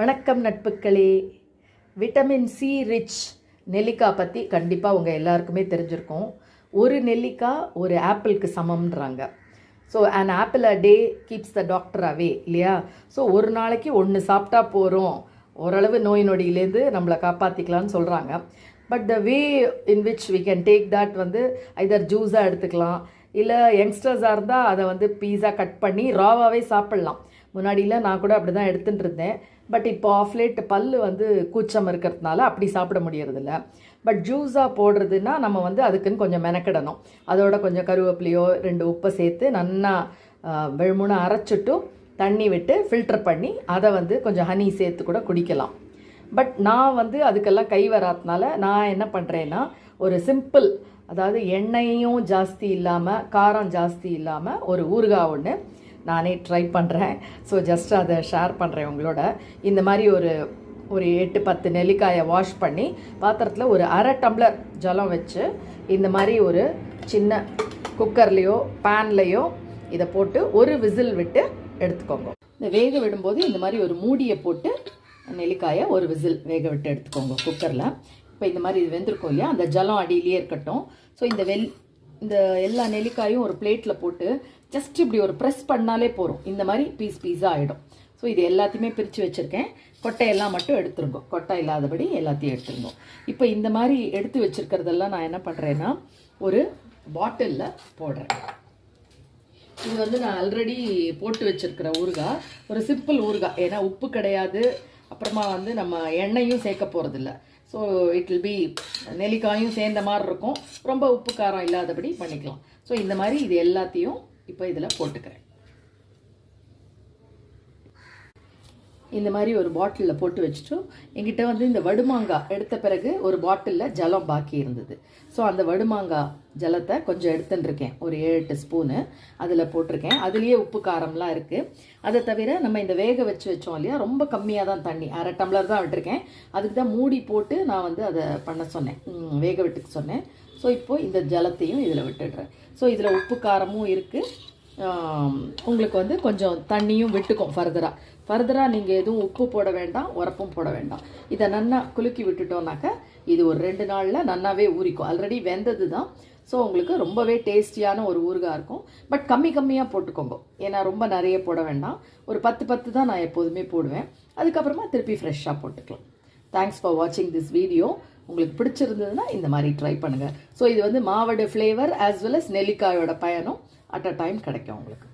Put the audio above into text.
வணக்கம் நட்புக்களே. Vitamin C rich நெல்லிக்காய் பற்றி கண்டிப்பாக உங்கள் எல்லாருக்குமே தெரிஞ்சிருக்கும். ஒரு நெல்லிக்காய் ஒரு ஆப்பிளுக்கு சமம்ன்றாங்க. So an apple a day keeps the doctor away இல்லையா? ஸோ ஒரு நாளைக்கு ஒன்று சாப்பிட்டா போகிறோம், ஓரளவு நோய் நொடியிலேருந்து நம்மளை காப்பாற்றிக்கலான்னு சொல்கிறாங்க. But the way in which we can take that either ஜூஸாக எடுத்துக்கலாம், இல்லை யங்ஸ்டர்ஸாக இருந்தால் அதை பீஸா கட் பண்ணி ராவாகவே சாப்பிட்லாம். முன்னாடியில் நான் கூட அப்படி தான் எடுத்துகிட்டு இருந்தேன். பட் இப்போ ஆஃப்லேட் பல்லு கூச்சம் இருக்கிறதுனால அப்படி சாப்பிட முடியறதில்ல. பட் ஜூஸாக போடுறதுன்னா நம்ம அதுக்குன்னு கொஞ்சம் மெனக்கிடணும். அதோட கொஞ்சம் கருவேப்பிலையோ 2 உப்பை சேர்த்து நல்லா வெள்முனை அரைச்சிட்டு தண்ணி விட்டு ஃபில்டர் பண்ணி அதை கொஞ்சம் ஹனி சேர்த்து கூட குடிக்கலாம். பட் நான் அதுக்கெல்லாம் கை வராதனால நான் என்ன பண்ணுறேன்னா, ஒரு சிம்பிள், அதாவது எண்ணெயும் ஜாஸ்தி இல்லாமல் காரம் ஜாஸ்தி இல்லாமல் ஒரு ஊறுகாய் ஒன்று நானே ட்ரை பண்ணுறேன். ஸோ ஜஸ்ட் அதை ஷேர் பண்ணுறேன் உங்களோட. இந்த மாதிரி ஒரு 8-10 நெல்லிக்காயை வாஷ் பண்ணி பாத்திரத்தில் ஒரு அரை டம்ளர் ஜலம் வச்சு இந்த மாதிரி ஒரு சின்ன குக்கர்லேயோ பேன்லேயோ இதை போட்டு ஒரு விசில் விட்டு எடுத்துக்கோங்க. இந்த வேக விடும்போது இந்த மாதிரி ஒரு மூடியை போட்டு நெல்லிக்காயை ஒரு விசில் வேக விட்டு எடுத்துக்கோங்க குக்கரில். இப்போ இந்த மாதிரி இது வெந்திருக்கும் இல்லையா, அந்த ஜலம் அடியிலேயே இருக்கட்டும். ஸோ இந்த எல்லா நெல்லிக்காயும் ஒரு பிளேட்டில் போட்டு ஜஸ்ட் இப்படி ஒரு ப்ரெஸ் பண்ணாலே போகிறோம். இந்த மாதிரி பீஸாக ஆகிடும். ஸோ இது எல்லாத்தையுமே பிரித்து வச்சுருக்கேன். கொட்டையெல்லாம் மட்டும் எடுத்துருங்க, கொட்டை இல்லாதபடி எல்லாத்தையும் எடுத்துருங்க. இப்போ இந்த மாதிரி எடுத்து வச்சுருக்கிறதெல்லாம் நான் என்ன பண்ணுறேன்னா ஒரு பாட்டிலில் போடுறேன். இது நான் ஆல்ரெடி போட்டு வச்சுருக்கிற ஊறுகாய், ஒரு சிம்பிள் ஊறுகாய். ஏன்னா உப்பு கிடையாது, அப்புறமா நம்ம எண்ணெயும் சேர்க்க போகிறதில்ல. ஸோ இட் வில் பி நெல்லிக்காயும் சேர்ந்த மாதிரி இருக்கும், ரொம்ப உப்பு காரம் இல்லாதபடி பண்ணிக்கலாம். ஸோ இந்த மாதிரி இது எல்லாத்தையும் இப்போ இதில் போட்டுக்கிறேன். இந்த மாதிரி ஒரு பாட்டிலில் போட்டு வச்சுட்டு, என்கிட்ட இந்த வடுமாங்காய் எடுத்த பிறகு ஒரு பாட்டிலில் ஜலம் பாக்கி இருந்தது. ஸோ அந்த வடுமாங்காய் ஜலத்தை கொஞ்சம் எடுத்துட்டுருக்கேன், ஒரு 7-8 ஸ்பூனு அதில் போட்டிருக்கேன். அதுலேயே உப்பு காரம்லாம் இருக்குது. அதை தவிர நம்ம இந்த வேக வச்சோம் இல்லையா, ரொம்ப கம்மியாக தான் தண்ணி, அரை டம்ளர் தான் விட்டுருக்கேன். அதுக்கு தான் மூடி போட்டு நான் அதை பண்ண சொன்னேன், வேக விட்டுக்க சொன்னேன். ஸோ இப்போது இந்த ஜலத்தையும் இதில் விட்டுடுறேன். ஸோ இதில் உப்பு காரமும் இருக்குது, உங்களுக்கு கொஞ்சம் தண்ணியும் விட்டுக்கும். ஃபர்தராக நீங்கள் எதுவும் உப்பு போட வேண்டாம், உரப்பும் போட வேண்டாம். இதை நல்லா குலுக்கி விட்டுட்டோம்னாக்கா இது ஒரு 2 நாளில் நல்லாவே ஊறிக்கும். ஆல்ரெடி வெந்தது தான். ஸோ உங்களுக்கு ரொம்பவே டேஸ்டியான ஒரு ஊறுகாய் இருக்கும். பட் கம்மியாக போட்டுக்கோங்க, ஏன்னா ரொம்ப நிறைய போட வேண்டாம். ஒரு 10 தான் நான் எப்போதுமே போடுவேன். அதுக்கப்புறமா திருப்பி ஃப்ரெஷ்ஷாக போட்டுக்கலாம். தேங்க்ஸ் ஃபார் வாட்சிங் திஸ் வீடியோ. உங்களுக்கு பிடிச்சிருந்ததுன்னா இந்த மாதிரி ட்ரை பண்ணுங்கள். ஸோ இது மாவடு ஃப்ளேவர் ஆஸ் வெல் அஸ் நெல்லிக்காயோட பயனும் அட் அ டைம் கிடைக்கும் உங்களுக்கு.